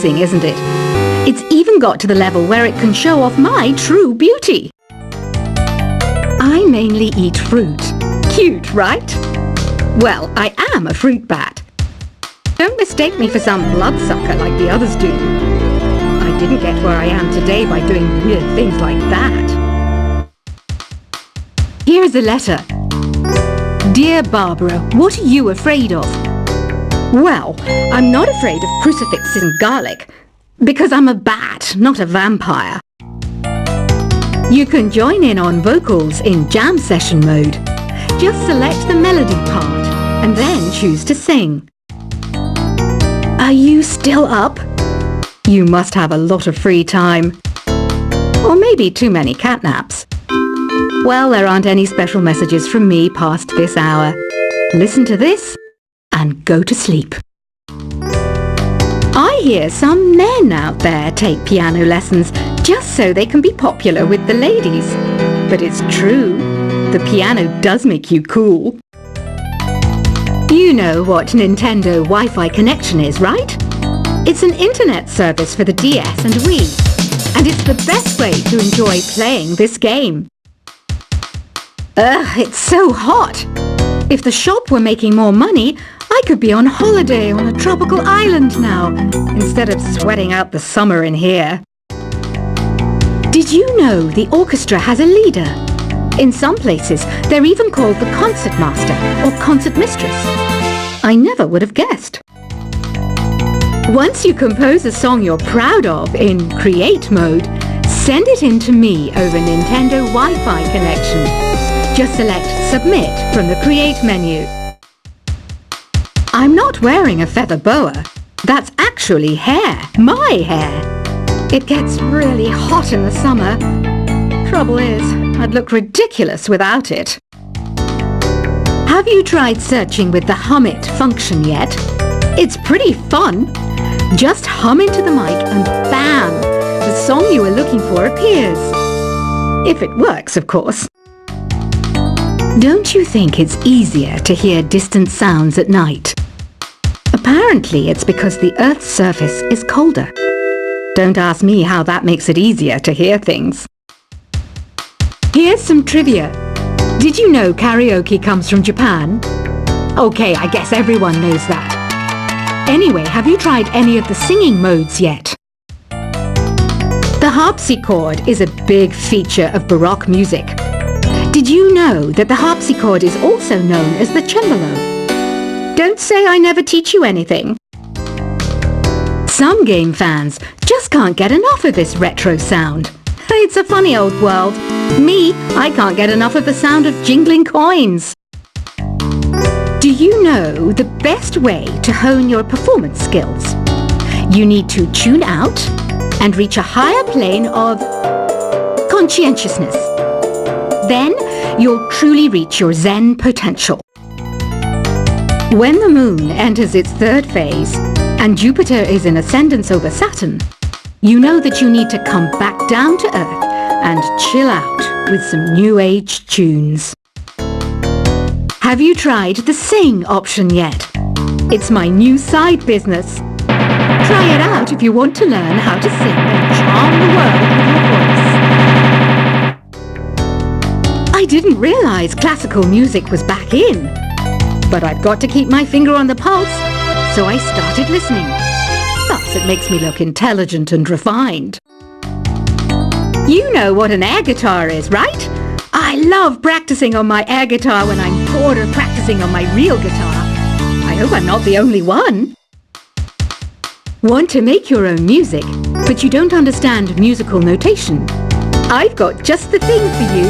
amazing, isn't it? It's even got to the level where it can show off my true beauty. I mainly eat fruit. Cute, right? Well, I am a fruit bat. Don't mistake me for some bloodsucker like the others do. I didn't get where I am today by doing weird things like that. Here's a letter. Dear Barbara, what are you afraid of? Well, I'm not afraid of crucifixes and garlic, because I'm a bat, not a vampire. You can join in on vocals in jam session mode. Just select the melody part and then choose to sing. Are you still up? You must have a lot of free time. Or maybe too many catnaps. Well, there aren't any special messages from me past this hour. Listen to this and go to sleep. I hear some men out there take piano lessons just so they can be popular with the ladies. But it's true, the piano does make you cool. You know what Nintendo Wi-Fi connection is, right? It's an internet service for the DS and Wii, and it's the best way to enjoy playing this game. Ugh, it's so hot! If the shop were making more money, I could be on holiday on a tropical island now, instead of sweating out the summer in here. Did you know the orchestra has a leader? In some places, they're even called the concert master or concert mistress. I never would have guessed. Once you compose a song you're proud of in Create mode, send it in to me over Nintendo Wi-Fi connection. Just select Submit from the Create menu. I'm not wearing a feather boa. That's actually hair, my hair. It gets really hot in the summer. Trouble is, I'd look ridiculous without it. Have you tried searching with the Hum It function yet? It's pretty fun. Just hum into the mic and bam! The song you were looking for appears. If it works, of course. Don't you think it's easier to hear distant sounds at night? Apparently it's because the Earth's surface is colder. Don't ask me how that makes it easier to hear things. Here's some trivia. Did you know karaoke comes from Japan? Okay, I guess everyone knows that. Anyway, have you tried any of the singing modes yet? The harpsichord is a big feature of Baroque music. Did you know that the harpsichord is also known as the cembalo? Don't say I never teach you anything. Some game fans just can't get enough of this retro sound. It's a funny old world. Me, I can't get enough of the sound of jingling coins. Do you know the best way to hone your performance skills? You need to tune out and reach a higher plane of conscientiousness. Then you'll truly reach your Zen potential. When the moon enters its third phase and Jupiter is in ascendance over Saturn, you know that you need to come back down to Earth and chill out with some new age tunes. Have you tried the Sing option yet? It's my new side business. Try it out if you want to learn how to sing and charm the world with your voice. I didn't realize classical music was back in, but I've got to keep my finger on the pulse, so I started listening. Thus it makes me look intelligent and refined. You know what an air guitar is, right? I love practicing on my air guitar when I'm bored of practicing on my real guitar. I hope I'm not the only one. Want to make your own music, but you don't understand musical notation? I've got just the thing for you.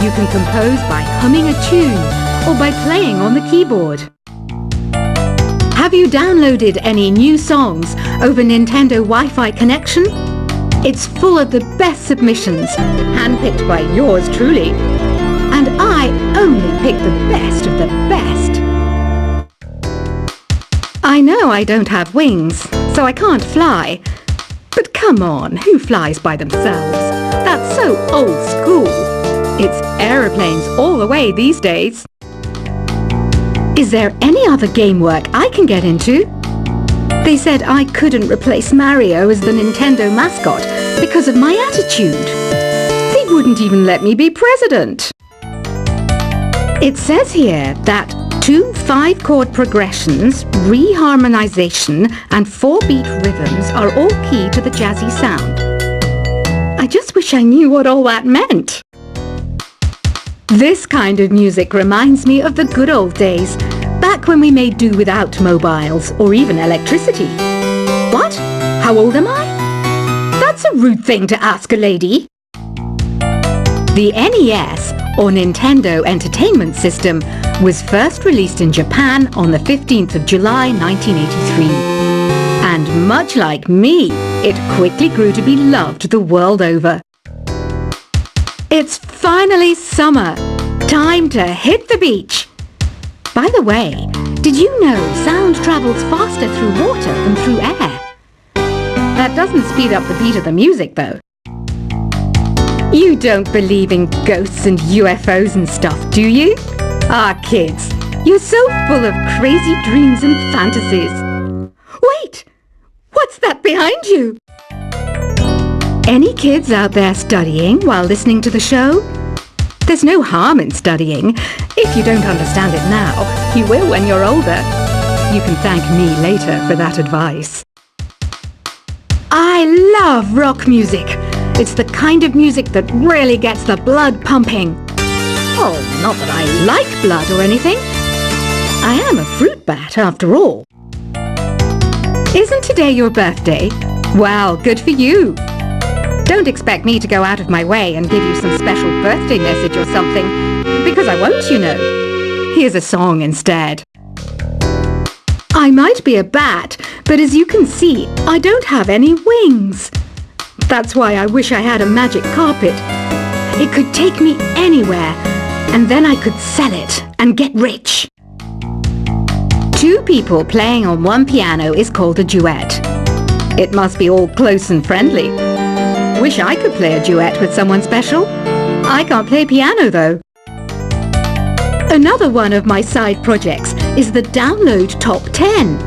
You can compose by humming a tune or by playing on the keyboard. Have you downloaded any new songs over Nintendo Wi-Fi connection? It's full of the best submissions, handpicked by yours truly. And I only pick the best of the best. I know I don't have wings, so I can't fly. But come on, who flies by themselves? That's so old school. It's aeroplanes all the way these days. Is there any other game work I can get into? They said I couldn't replace Mario as the Nintendo mascot because of my attitude. They wouldn't even let me be president. It says here that 2 5-chord progressions, reharmonization, and 4-beat rhythms are all key to the jazzy sound. I just wish I knew what all that meant. This kind of music reminds me of the good old days, back when we made do without mobiles or even electricity. What? How old am I? That's a rude thing to ask a lady. The NES, or Nintendo Entertainment System, was first released in Japan on the 15th of July 1983. And much like me, it quickly grew to be loved the world over. It's finally summer. Time to hit the beach. By the way, did you know sound travels faster through water than through air? That doesn't speed up the beat of the music, though. You don't believe in ghosts and UFOs and stuff, do you? Ah, kids, you're so full of crazy dreams and fantasies. Wait! What's that behind you? Any kids out there studying while listening to the show? There's no harm in studying. If you don't understand it now, you will when you're older. You can thank me later for that advice. I love rock music. It's the kind of music that really gets the blood pumping. Oh, not that I like blood or anything. I am a fruit bat after all. Isn't today your birthday? Well, good for you. Don't expect me to go out of my way and give you some special birthday message or something, because I won't, you know. Here's a song instead. I might be a bat, but as you can see, I don't have any wings. That's why I wish I had a magic carpet. It could take me anywhere, and then I could sell it and get rich. 2 people playing on one piano is called a duet. It must be all close and friendly. Wish I could play a duet with someone special. I can't play piano though. Another one of my side projects is the Download Top 10.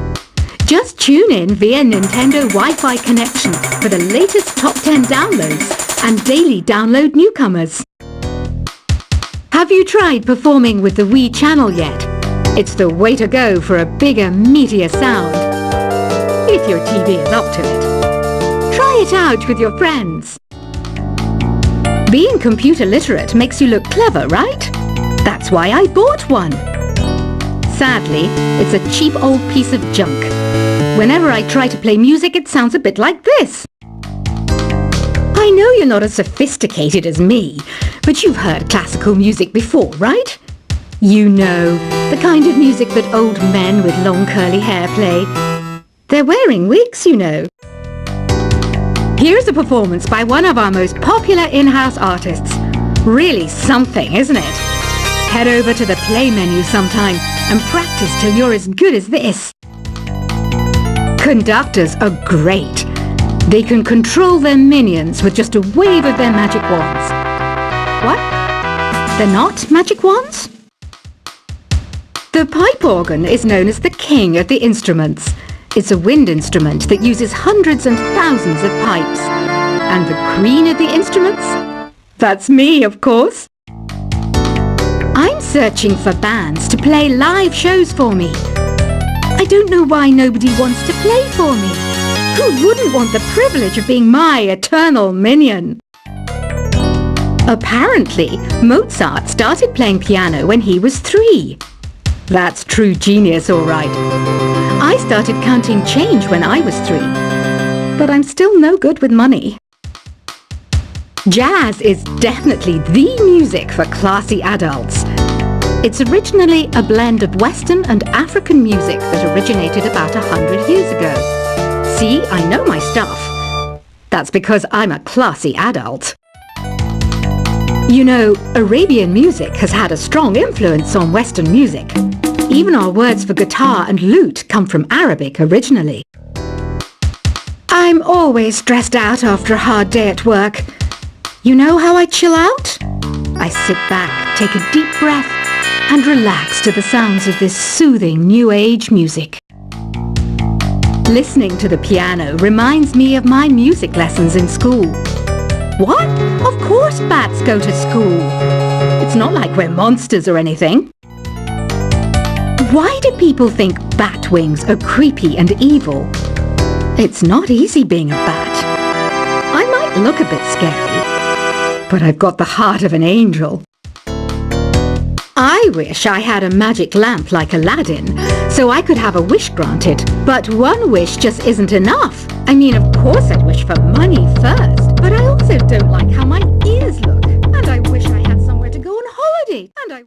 Just tune in via Nintendo Wi-Fi connection for the latest top 10 downloads and daily download newcomers. Have you tried performing with the Wii channel yet? It's the way to go for a bigger, meatier sound. If your TV is up to it. Try it out with your friends. Being computer literate makes you look clever, right? That's why I bought one. Sadly, it's a cheap old piece of junk. Whenever I try to play music, it sounds a bit like this. I know you're not as sophisticated as me, but you've heard classical music before, right? You know, the kind of music that old men with long curly hair play. They're wearing wigs, you know. Here's a performance by one of our most popular in-house artists. Really something, isn't it? Head over to the play menu sometime and practice till you're as good as this. Conductors are great. They can control their minions with just a wave of their magic wands. What? They're not magic wands? The pipe organ is known as the king of the instruments. It's a wind instrument that uses hundreds and thousands of pipes. And the queen of the instruments? That's me, of course. I'm searching for bands to play live shows for me. I don't know why nobody wants to play for me. Who wouldn't want the privilege of being my eternal minion? Apparently, Mozart started playing piano when he was 3. That's true genius, all right. I started counting change when I was 3. But I'm still no good with money. Jazz is definitely the music for classy adults. It's originally a blend of Western and African music that originated about 100 years ago. See, I know my stuff. That's because I'm a classy adult. You know, Arabian music has had a strong influence on Western music. Even our words for guitar and lute come from Arabic originally. I'm always stressed out after a hard day at work. You know how I chill out? I sit back, take a deep breath, and relax to the sounds of this soothing new age music. Listening to the piano reminds me of my music lessons in school. What? Of course bats go to school. It's not like we're monsters or anything. Why do people think bat wings are creepy and evil? It's not easy being a bat. I might look a bit scary, but I've got the heart of an angel. I wish I had a magic lamp like Aladdin, so I could have a wish granted. But one wish just isn't enough. I mean, of course I'd wish for money first, but I also don't like how my ears look. And I wish I had somewhere to go on holiday. And I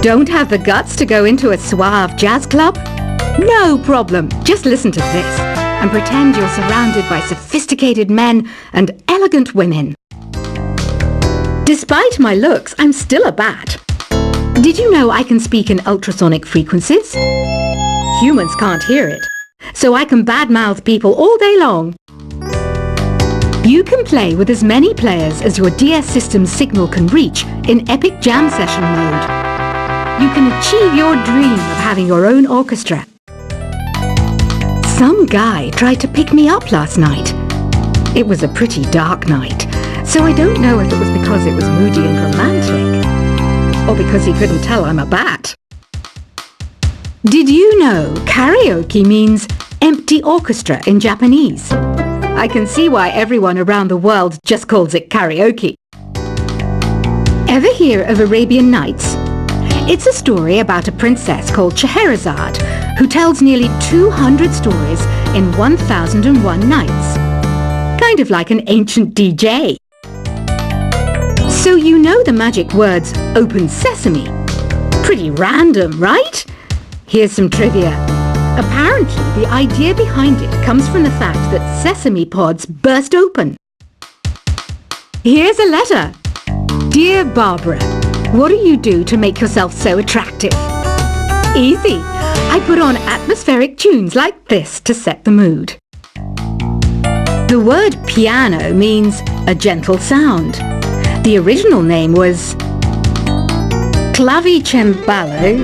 don't have the guts to go into a suave jazz club? No problem. Just listen to this and pretend you're surrounded by sophisticated men and elegant women. Despite my looks, I'm still a bat. Did you know I can speak in ultrasonic frequencies? Humans can't hear it, so I can badmouth people all day long. You can play with as many players as your DS system's signal can reach in Epic Jam Session mode. You can achieve your dream of having your own orchestra. Some guy tried to pick me up last night. It was a pretty dark night, so I don't know if it was because it was moody and romantic, or because he couldn't tell I'm a bat. Did you know karaoke means empty orchestra in Japanese? I can see why everyone around the world just calls it karaoke. Ever hear of Arabian Nights? It's a story about a princess called Scheherazade who tells nearly 200 stories in 1001 nights. Kind of like an ancient DJ. So you know the magic words "open sesame"? Pretty random, right? Here's some trivia. Apparently, the idea behind it comes from the fact that sesame pods burst open. Here's a letter. Dear Barbara, what do you do to make yourself so attractive? Easy. I put on atmospheric tunes like this to set the mood. The word piano means a gentle sound. The original name was clavicembalo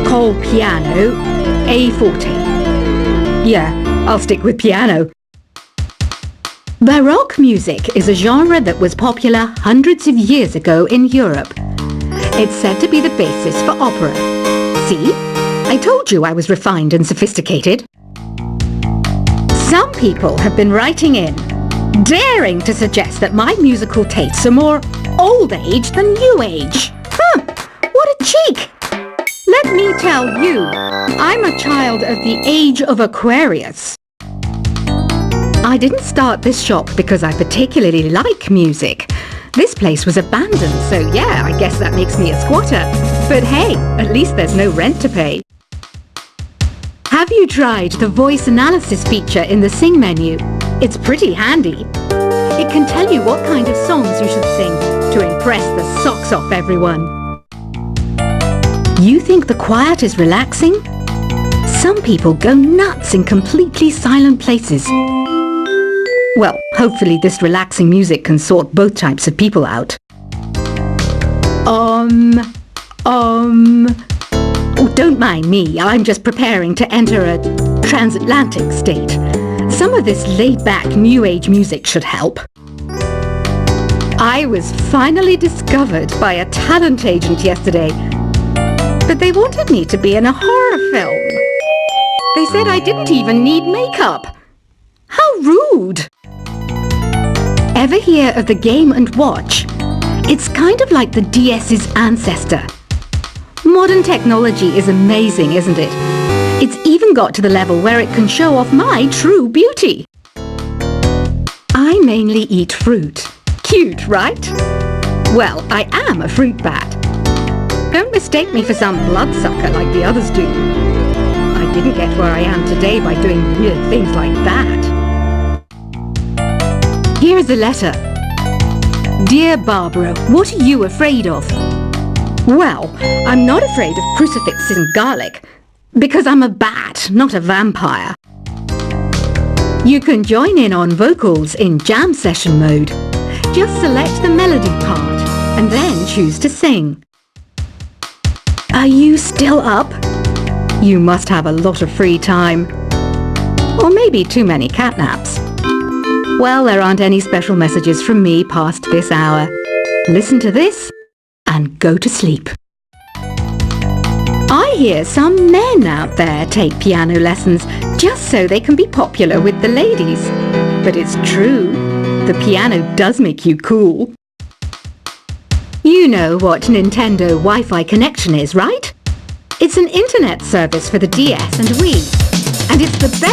col piano a forte. Yeah, I'll stick with piano. Baroque music is a genre that was popular hundreds of years ago in Europe. It's said to be the basis for opera. See? I told you I was refined and sophisticated. Some people have been writing in, daring to suggest that my musical tastes are more old age than new age. Huh, what a cheek! Let me tell you, I'm a child of the age of Aquarius. I didn't start this shop because I particularly like music. This place was abandoned, so yeah, I guess that makes me a squatter. But hey, at least there's no rent to pay. Have you tried the voice analysis feature in the Sing menu? It's pretty handy. It can tell you what kind of songs you should sing to impress the socks off everyone. You think the quiet is relaxing? Some people go nuts in completely silent places. Well, hopefully this relaxing music can sort both types of people out. Oh, don't mind me. I'm just preparing to enter a transatlantic state. Some of this laid-back New Age music should help. I was finally discovered by a talent agent yesterday, but they wanted me to be in a horror film. They said I didn't even need makeup. How rude! Ever hear of the Game & Watch? It's kind of like the DS's ancestor. Modern technology is amazing, isn't it? It's even got to the level where it can show off my true beauty. I mainly eat fruit. Cute, right? Well, I am a fruit bat. Don't mistake me for some bloodsucker like the others do. I didn't get where I am today by doing weird things like that. Here's a letter. Dear Barbara, what are you afraid of? Well, I'm not afraid of crucifixes and garlic, because I'm a bat, not a vampire. You can join in on vocals in jam session mode. Just select the melody part, and then choose to sing. Are you still up? You must have a lot of free time. Or maybe too many catnaps. Well, there aren't any special messages from me past this hour. Listen to this and go to sleep. I hear some men out there take piano lessons just so they can be popular with the ladies. But it's true, the piano does make you cool. You know what Nintendo Wi-Fi Connection is, right? It's an internet service for the DS and Wii, and it's the best